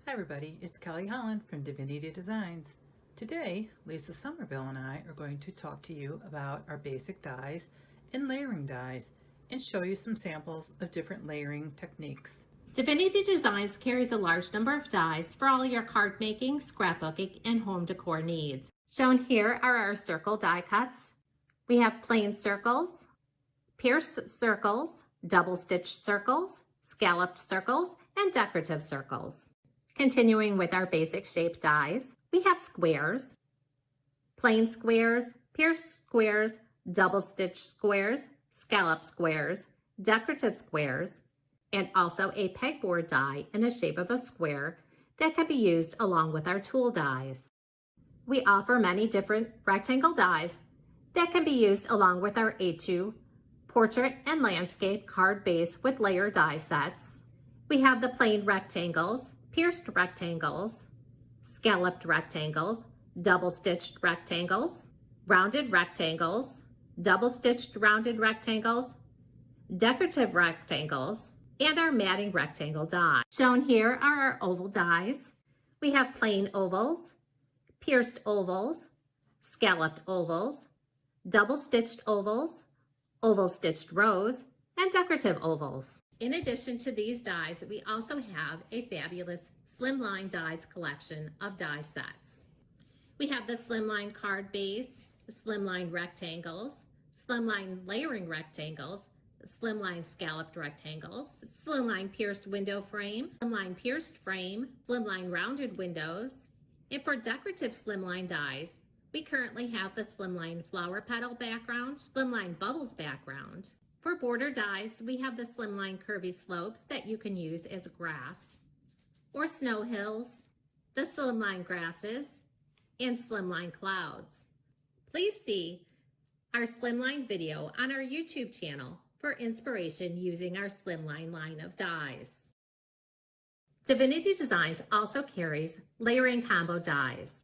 Hi everybody, it's Kelly Holland from Divinity Designs. Today, Lisa Somerville and I are going to talk to you about our basic dies and layering dies and show you some samples of different layering techniques. Divinity Designs carries a large number of dies for all your card making, scrapbooking, and home decor needs. Shown here are our circle die cuts. We have plain circles, pierced circles, double stitched circles, scalloped circles, and decorative circles. Continuing with our basic shape dies, we have squares, plain squares, pierced squares, double stitched squares, scallop squares, decorative squares, and also a pegboard die in the shape of a square that can be used along with our tool dies. We offer many different rectangle dies that can be used along with our A2 portrait and landscape card base with layer die sets. We have the plain rectangles, pierced rectangles, scalloped rectangles, double stitched rectangles, rounded rectangles, double stitched rounded rectangles, decorative rectangles, and our matting rectangle die. Shown here are our oval dies. We have plain ovals, pierced ovals, scalloped ovals, double stitched ovals, oval stitched rows, and decorative ovals. In addition to these dies, we also have a fabulous slimline dies collection of die sets. We have the slimline card base, the slimline rectangles, slimline layering rectangles, slimline scalloped rectangles, slimline pierced window frame, slimline pierced frame, slimline rounded windows. And for decorative slimline dies, we currently have the slimline flower petal background, slimline bubbles background. For border dies, we have the slimline curvy slopes that you can use as grass or snow hills, the slimline grasses, and slimline clouds. Please see our slimline video on our YouTube channel for inspiration using our slimline line of dies. Divinity Designs also carries layering combo dies.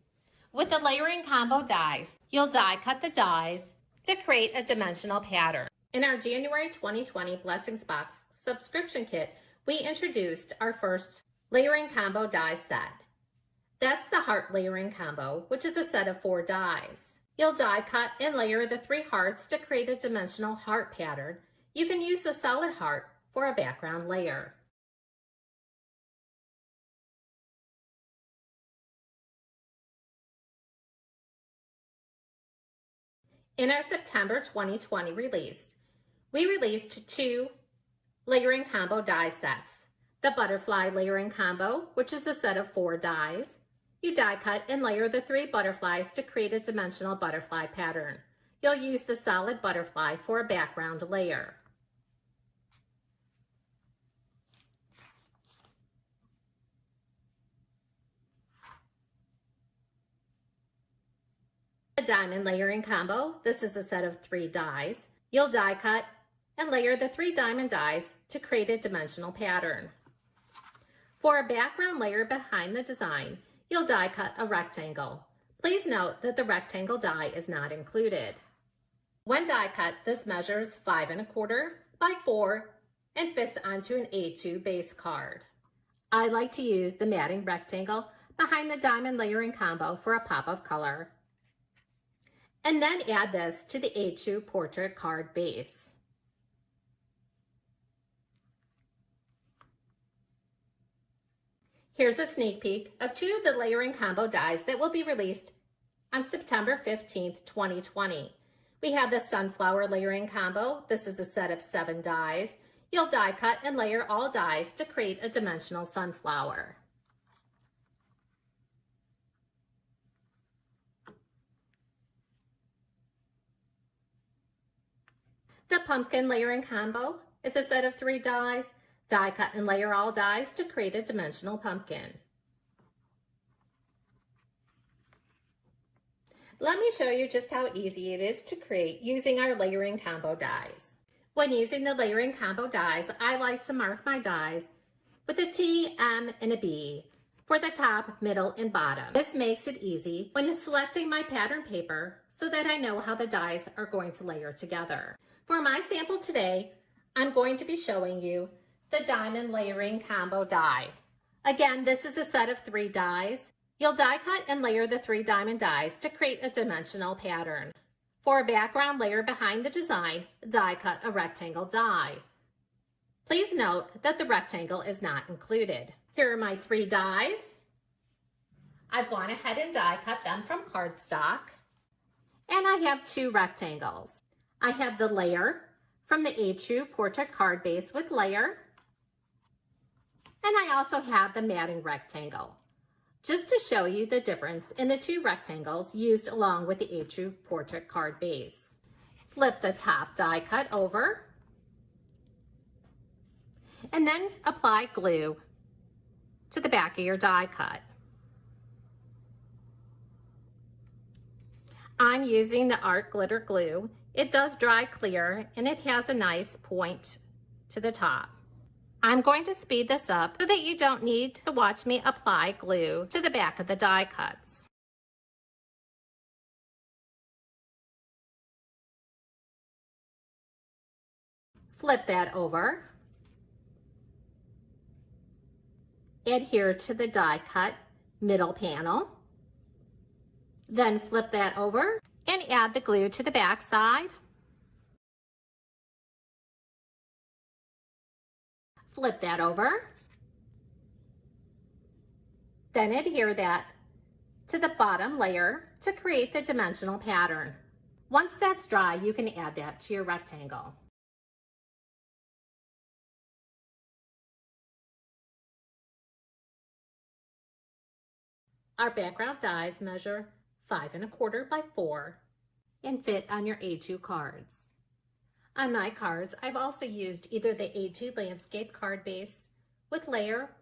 With the layering combo dies, you'll die cut the dies to create a dimensional pattern. In our January 2020 Blessings Box subscription kit, we introduced our first layering combo die set. That's the heart layering combo, which is a set of 4 dies. You'll die cut and layer the 3 hearts to create a dimensional heart pattern. You can use the solid heart for a background layer. In our September 2020 release, we released 2 layering combo die sets. The butterfly layering combo, which is a set of 4 dies. You die cut and layer the 3 butterflies to create a dimensional butterfly pattern. You'll use the solid butterfly for a background layer. The diamond layering combo, this is a set of 3 dies. You'll die cut and layer the 3 diamond dies to create a dimensional pattern. For a background layer behind the design, you'll die cut a rectangle. Please note that the rectangle die is not included. When die cut, this measures 5 1/4 by 4 and fits onto an A2 base card. I like to use the matting rectangle behind the diamond layering combo for a pop of color. And then add this to the A2 portrait card base. Here's a sneak peek of 2 of the layering combo dies that will be released on September 15th, 2020. We have the sunflower layering combo. This is a set of 7 dies. You'll die cut and layer all dies to create a dimensional sunflower. The pumpkin layering combo is a set of 3 dies. Die cut and layer all dies to create a dimensional pumpkin. Let me show you just how easy it is to create using our layering combo dies. When using the layering combo dies, I like to mark my dies with a T, M, and a B for the top, middle, and bottom. This makes it easy when selecting my pattern paper so that I know how the dies are going to layer together. For my sample today, I'm going to be showing you the diamond layering combo die. Again, this is a set of 3 dies. You'll die cut and layer the 3 diamond dies to create a dimensional pattern. For a background layer behind the design, die cut a rectangle die. Please note that the rectangle is not included. Here are my 3 dies. I've gone ahead and die cut them from cardstock. And I have 2 rectangles. I have the layer from the A2 portrait card base with layer. And I also have the matting rectangle, just to show you the difference in the 2 rectangles used along with the A2 portrait card base. Flip the top die cut over and then apply glue to the back of your die cut. I'm using the Art Glitter Glue. It does dry clear and it has a nice point to the top. I'm going to speed this up so that you don't need to watch me apply glue to the back of the die cuts. Flip that over. Adhere to the die cut middle panel. Then flip that over and add the glue to the back side. Flip that over. Then adhere that to the bottom layer to create the dimensional pattern. Once that's dry, you can add that to your rectangle. Our background dies measure 5 1/4 by 4 and fit on your A2 cards. On my cards, I've also used either the A2 landscape card base with layer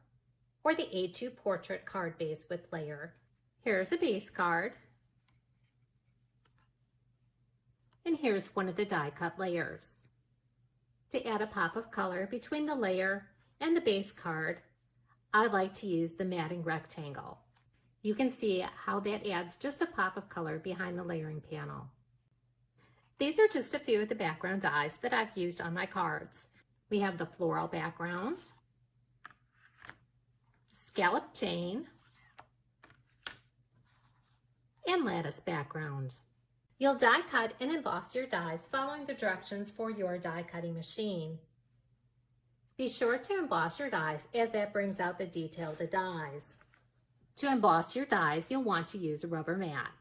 or the A2 portrait card base with layer. Here's a base card. And here's one of the die cut layers. To add a pop of color between the layer and the base card, I like to use the matting rectangle. You can see how that adds just a pop of color behind the layering panel. These are just a few of the background dies that I've used on my cards. We have the floral background, scallop chain, and lattice background. You'll die cut and emboss your dies following the directions for your die cutting machine. Be sure to emboss your dies as that brings out the detail of the dies. To emboss your dies, you'll want to use a rubber mat.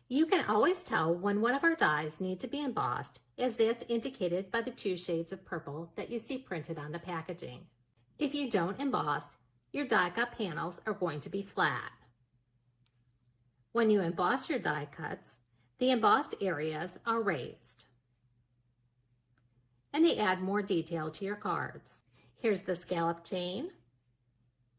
You can always tell when one of our dies need to be embossed, as that's indicated by the 2 shades of purple that you see printed on the packaging. If you don't emboss, your die cut panels are going to be flat. When you emboss your die cuts, the embossed areas are raised, and they add more detail to your cards. Here's the scallop chain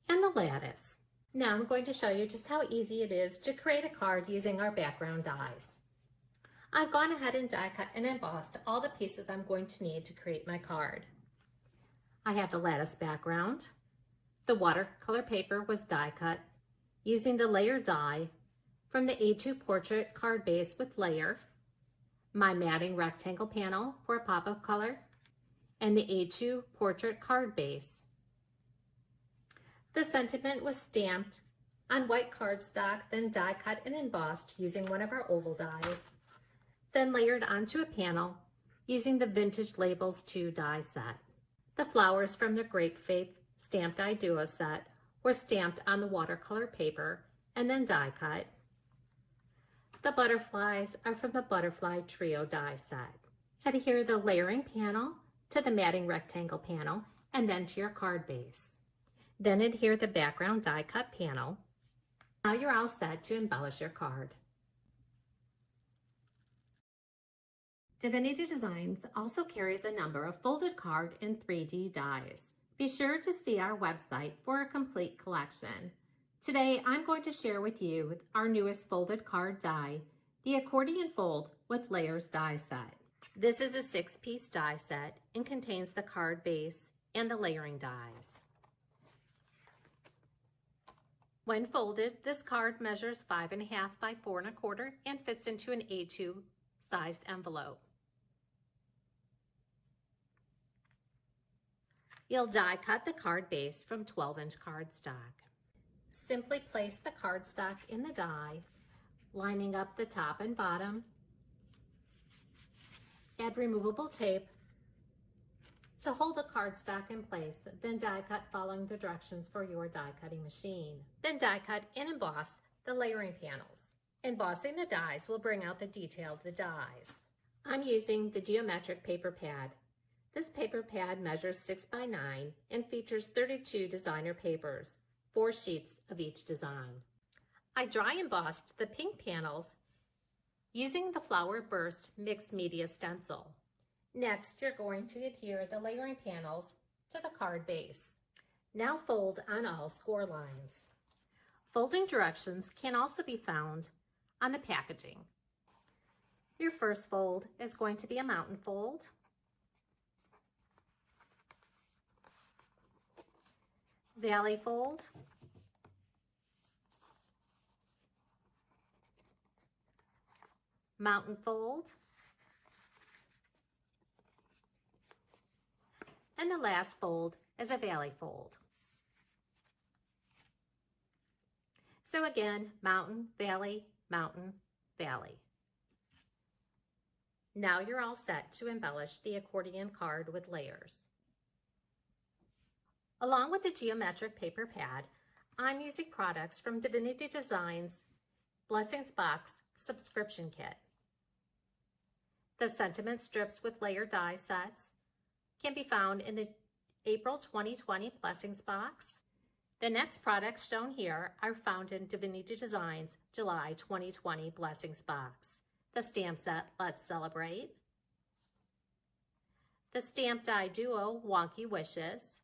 and the lattice. Now I'm going to show you just how easy it is to create a card using our background dies. I've gone ahead and die cut and embossed all the pieces I'm going to need to create my card. I have the lattice background. The watercolor paper was die cut using the layer die from the A2 portrait card base with layer, my matting rectangle panel for a pop of color, and the A2 portrait card base. The sentiment was stamped on white cardstock, then die cut and embossed using one of our oval dies, then layered onto a panel using the Vintage Labels 2 die set. The flowers from the Grape Faith Stamped Die Duo set were stamped on the watercolor paper and then die cut. The butterflies are from the Butterfly Trio die set. Adhere the layering panel to the matting rectangle panel and then to your card base. Then adhere the background die cut panel. Now you're all set to embellish your card. Divinity Designs also carries a number of folded card and 3D dies. Be sure to see our website for a complete collection. Today, I'm going to share with you our newest folded card die, the Accordion Fold with Layers die set. This is a 6-piece die set and contains the card base and the layering dies. When folded, this card measures 5 1/2 by 4 1/4 and fits into an A2 sized envelope. You'll die cut the card base from 12-inch cardstock. Simply place the cardstock in the die, lining up the top and bottom. Add removable tape to hold the cardstock in place, then die cut following the directions for your die cutting machine. Then die cut and emboss the layering panels. Embossing the dies will bring out the detail of the dies. I'm using the geometric paper pad. This paper pad measures 6 by 9 and features 32 designer papers, 4 sheets of each design. I dry embossed the pink panels using the Flower Burst mixed media stencil. Next, you're going to adhere the layering panels to the card base. Now fold on all score lines. Folding directions can also be found on the packaging. Your first fold is going to be a mountain fold. Valley fold. Mountain fold. And the last fold is a valley fold. So again, mountain, valley, mountain, valley. Now you're all set to embellish the accordion card with layers. Along with the geometric paper pad, I'm using products from Divinity Designs Blessings Box subscription kit. The sentiment strips with layer die sets can be found in the April 2020 Blessings box. The next products shown here are found in Divinity Designs July 2020 Blessings box. The stamp set Let's Celebrate, the stamp die duo Wonky Wishes.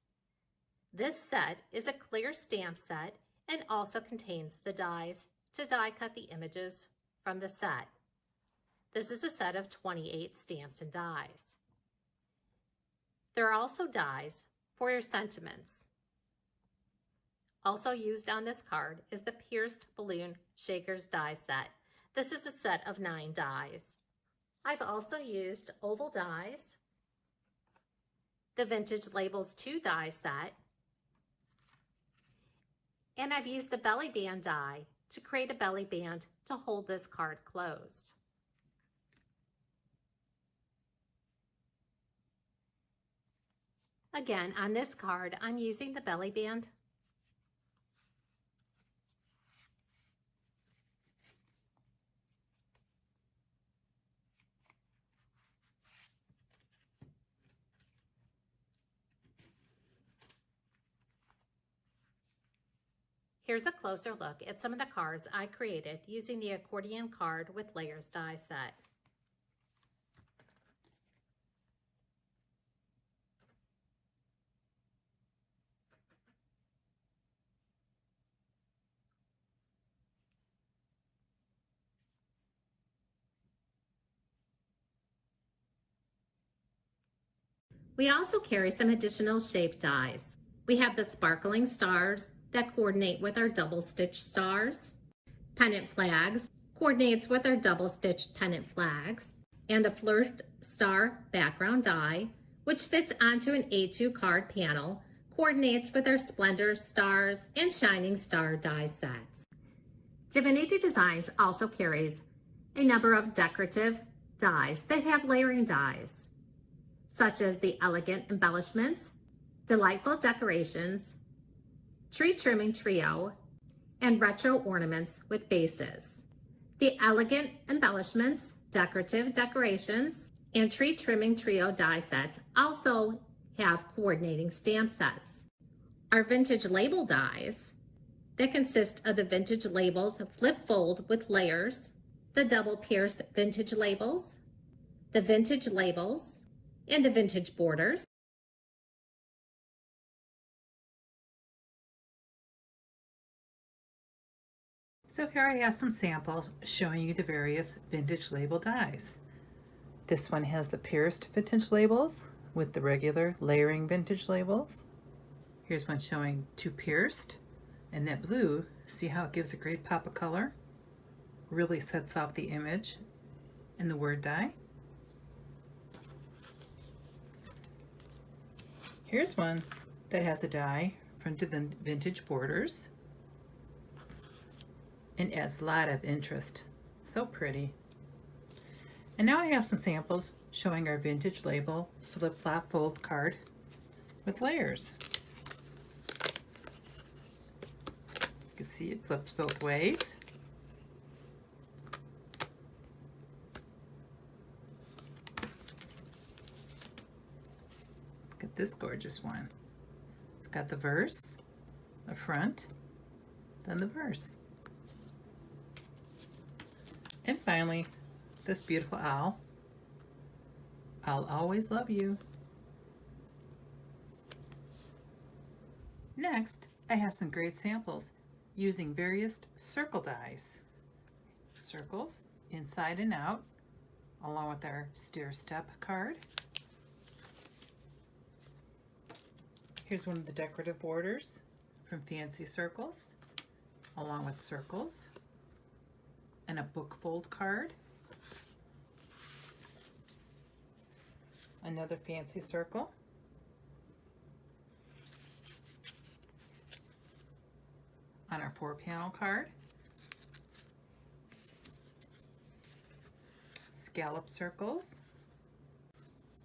This set is a clear stamp set and also contains the dies to die cut the images from the set. This is a set of 28 stamps and dies. There are also dies for your sentiments. Also used on this card is the Pierced Balloon Shakers die set. This is a set of 9 dies. I've also used oval dies, the Vintage Labels 2 die set, and I've used the belly band die to create a belly band to hold this card closed. Again, on this card, I'm using the belly band. Here's a closer look at some of the cards I created using the accordion card with layers die set. We also carry some additional shape dies. We have the sparkling stars that coordinate with our double stitch stars. Pennant flags coordinates with our double stitched pennant flags. And the flirt star background die, which fits onto an A2 card panel, coordinates with our splendor stars and shining star die sets. Divinity Designs also carries a number of decorative dies that have layering dies, such as the Elegant Embellishments, Delightful Decorations, Tree Trimming Trio, and Retro Ornaments with bases. The Elegant Embellishments, Decorative Decorations, and Tree Trimming Trio die sets also have coordinating stamp sets. Our Vintage Label dies that consist of the Vintage Labels flip fold with layers, the double pierced Vintage Labels, the Vintage Labels, and the Vintage Borders. So here I have some samples showing you the various vintage label dies. This one has the pierced vintage labels with the regular layering vintage labels. Here's one showing 2 pierced, and that blue, see how it gives a great pop of color? Really sets off the image and the word die. Here's one that has a die from Vintage Borders and adds a lot of interest. So pretty. And now I have some samples showing our vintage label flip-flop fold card with layers. You can see it flips both ways. Look at this gorgeous one. It's got the verse, the front, then the verse. And finally, this beautiful owl. I'll always love you. Next, I have some great samples using various circle dies. Circles inside and out, along with our stair step card. Here's one of the decorative borders from Fancy Circles, along with circles and a book fold card. Another fancy circle. On our 4-panel card. Scallop circles,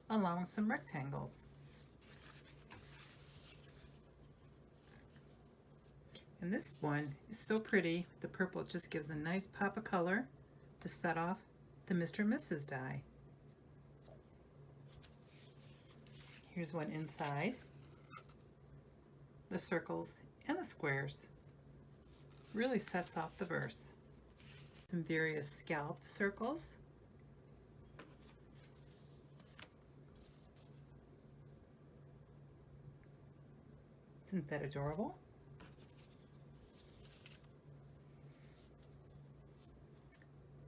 along with some rectangles. And this one is so pretty. The purple just gives a nice pop of color to set off the Mr. and Mrs. die. Here's one inside. The circles and the squares. Really sets off the verse. Some various scalloped circles. Isn't that adorable?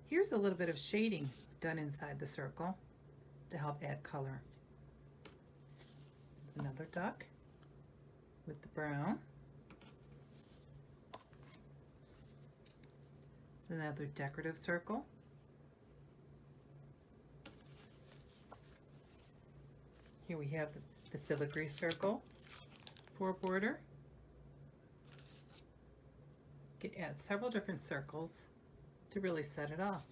Here's a little bit of shading done inside the circle to help add color. There's another duck with the brown. There's another decorative circle. Here we have the filigree circle for border. You can add several different circles to really set it off.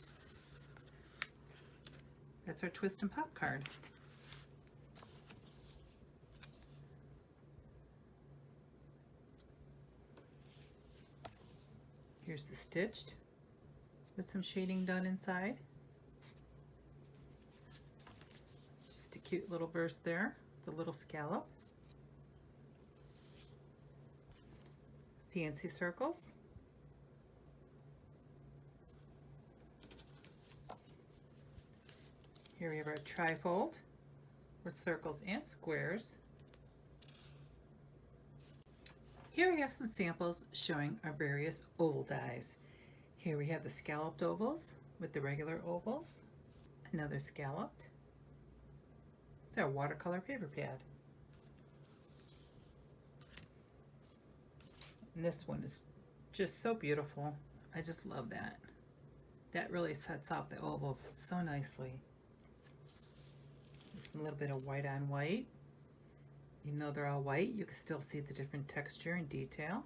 That's our twist and pop card. Here's the stitched with some shading done inside. Just a cute little verse there, the little scallop. Fancy circles. Here we have our trifold with circles and squares. Here we have some samples showing our various oval dies. Here we have the scalloped ovals with the regular ovals, another scalloped. It's our watercolor paper pad. And this one is just so beautiful. I just love that. That really sets off the oval so nicely. Just a little bit of white on white. Even though they're all white, you can still see the different texture and detail.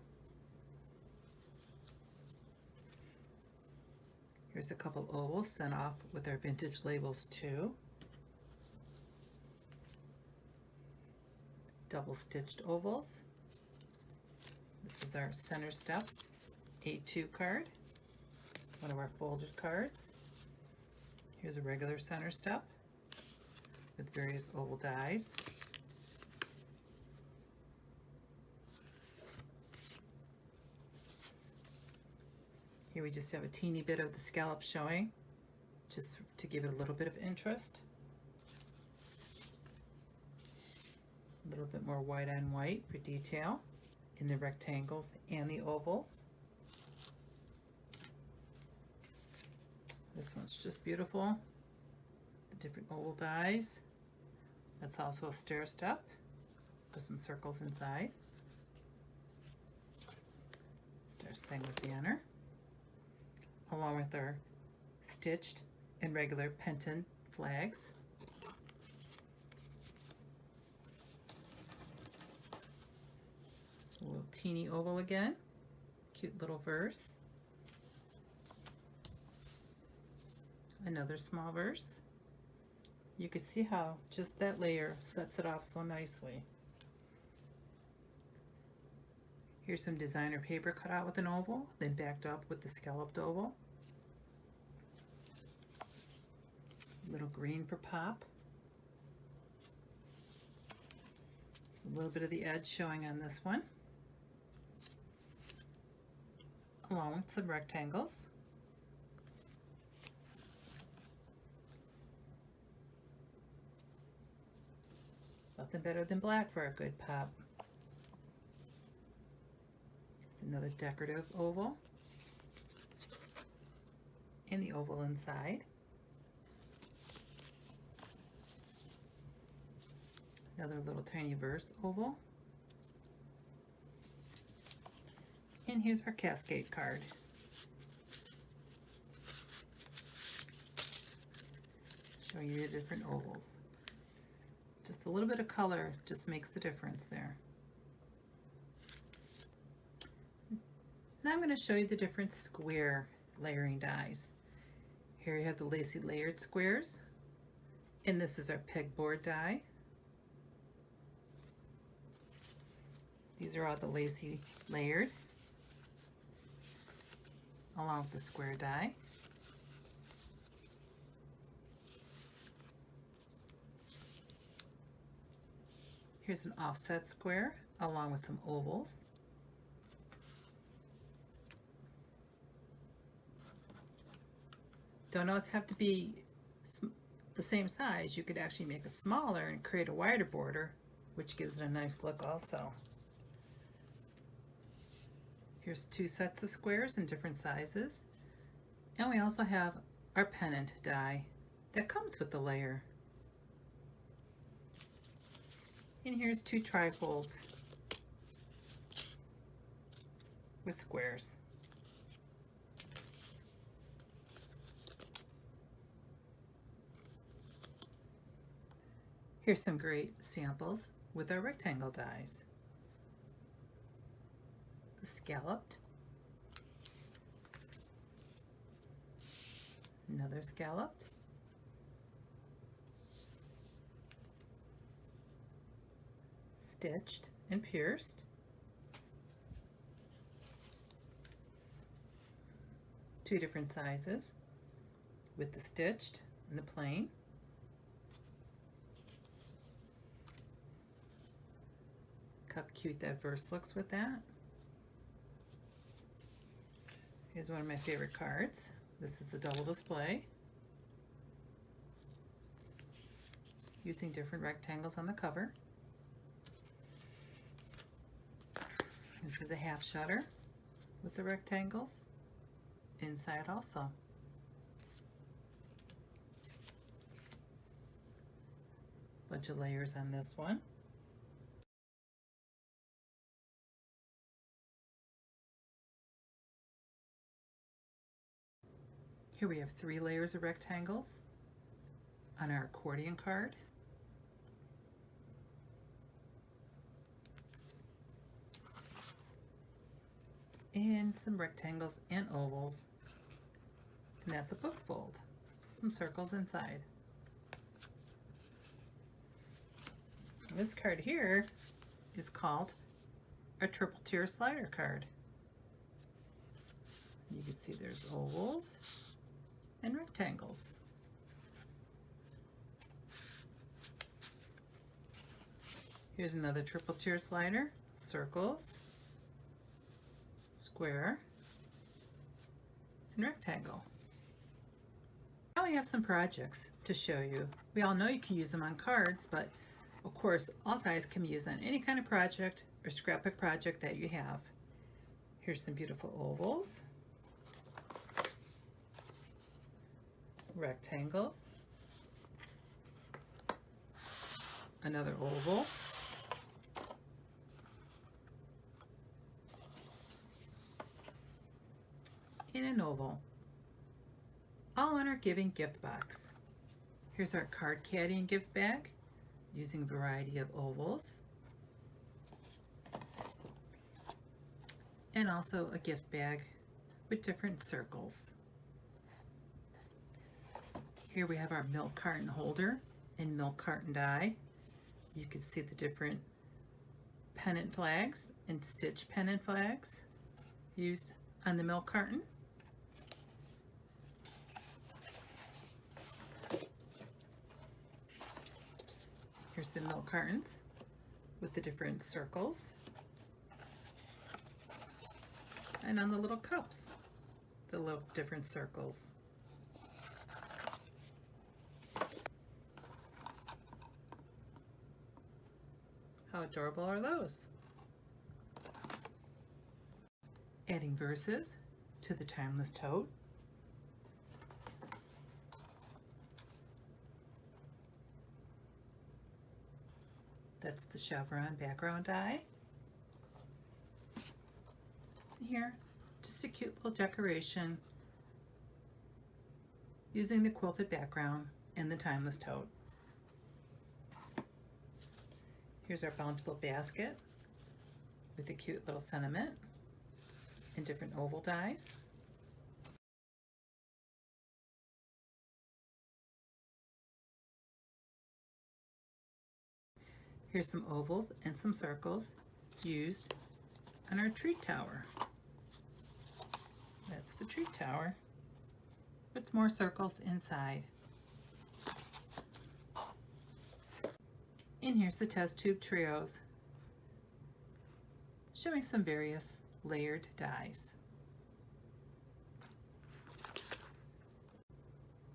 Here's a couple ovals sent off with our vintage labels too. Double stitched ovals. This is our center step A2 card, one of our folded cards. Here's a regular center step with various oval dies. Here we just have a teeny bit of the scallop showing, just to give it a little bit of interest. A little bit more white on white for detail in the rectangles and the ovals. This one's just beautiful. The different oval dies. That's also a stair step with some circles inside. Star Spangled Banner, along with our stitched and regular penton flags. A little teeny oval again. Cute little verse. Another small verse. You can see how just that layer sets it off so nicely. Here's some designer paper cut out with an oval, then backed up with the scalloped oval. Little green for pop. There's a little bit of the edge showing on this one, along with some rectangles. Nothing better than black for a good pop. It's another decorative oval, and the oval inside. Another little tiny verse oval. And here's our cascade card. Showing you the different ovals. Just a little bit of color just makes the difference there. Now I'm going to show you the different square layering dies. Here you have the lacy layered squares, and this is our pegboard die. These are all the lacy layered, along with the square die. Here's an offset square along with some ovals. Don't always have to be the same size. You could actually make a smaller and create a wider border, which gives it a nice look also. Here's two sets of squares in different sizes. And we also have our pennant die that comes with the layer. And here's two trifolds with squares. Here's some great samples with our rectangle dies. The scalloped, another scalloped, stitched and pierced, two different sizes with the stitched and the plain. Look how cute that verse looks with that. Here's one of my favorite cards. This is a double display, using different rectangles on the cover. This is a half shutter with the rectangles inside also. Bunch of layers on this one. Here we have 3 layers of rectangles on our accordion card. And some rectangles and ovals. And that's a book fold. Some circles inside. This card here is called a triple tier slider card. You can see there's ovals and rectangles. Here's another triple tier slider, circles, square, and rectangle. Now we have some projects to show you. We all know you can use them on cards, but of course all dies can be used on any kind of project or scrapbook project that you have. Here's some beautiful ovals, rectangles, another oval, and an oval, all in our giving gift box. Here's our card caddy and gift bag using a variety of ovals. and also a gift bag with different circles. Here we have our milk carton holder and milk carton die. You can see the different pennant flags and stitch pennant flags used on the milk carton. Here's the milk cartons with the different circles. And on the little cups, the little different circles. How adorable are those? Adding verses to the timeless tote. That's the chevron background die. Here, just a cute little decoration using the quilted background and the timeless tote. Here's our bountiful basket with a cute little sentiment and different oval dies. Here's some ovals and some circles used on our tree tower. That's the tree tower with more circles inside. And here's the test tube trios, showing some various layered dies.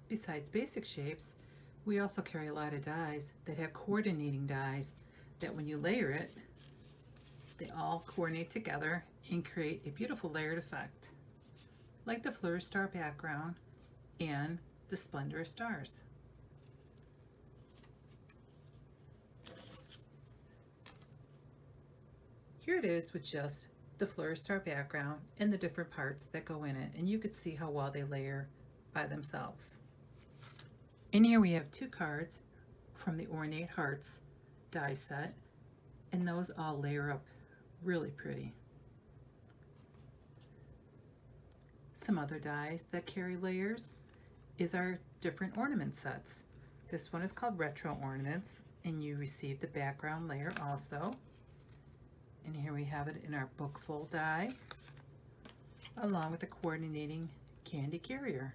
Besides basic shapes, we also carry a lot of dies that have coordinating dies that when you layer it, they all coordinate together and create a beautiful layered effect, like the Flourish Star background and the Splendor Stars. Here it is with just the Flourish Star background and the different parts that go in it, and you could see how well they layer by themselves. In here we have 2 cards from the Ornate Hearts die set, and those all layer up really pretty. Some other dies that carry layers is our different ornament sets. This one is called Retro Ornaments, and you receive the background layer also. And here we have it in our book fold die, along with the coordinating candy carrier.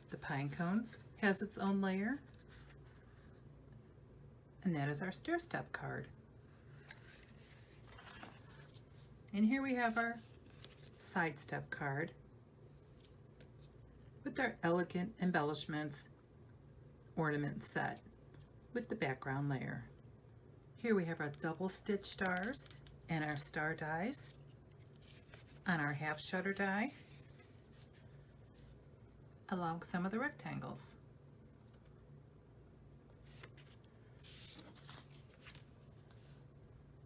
The Pine Cones has its own layer, and that is our stair step card. And here we have our side step card with our elegant embellishments ornament set with the background layer. Here we have our double stitch stars and our star dies on our half shutter die, along with some of the rectangles.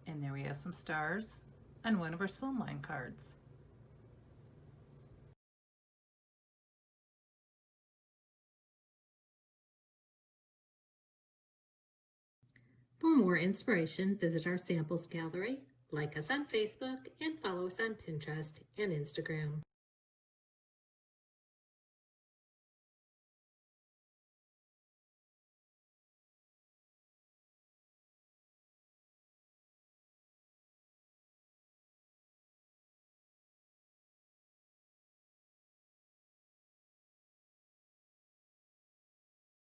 And there we have some stars on one of our slimline cards. For more inspiration, visit our samples gallery, like us on Facebook, and follow us on Pinterest and Instagram.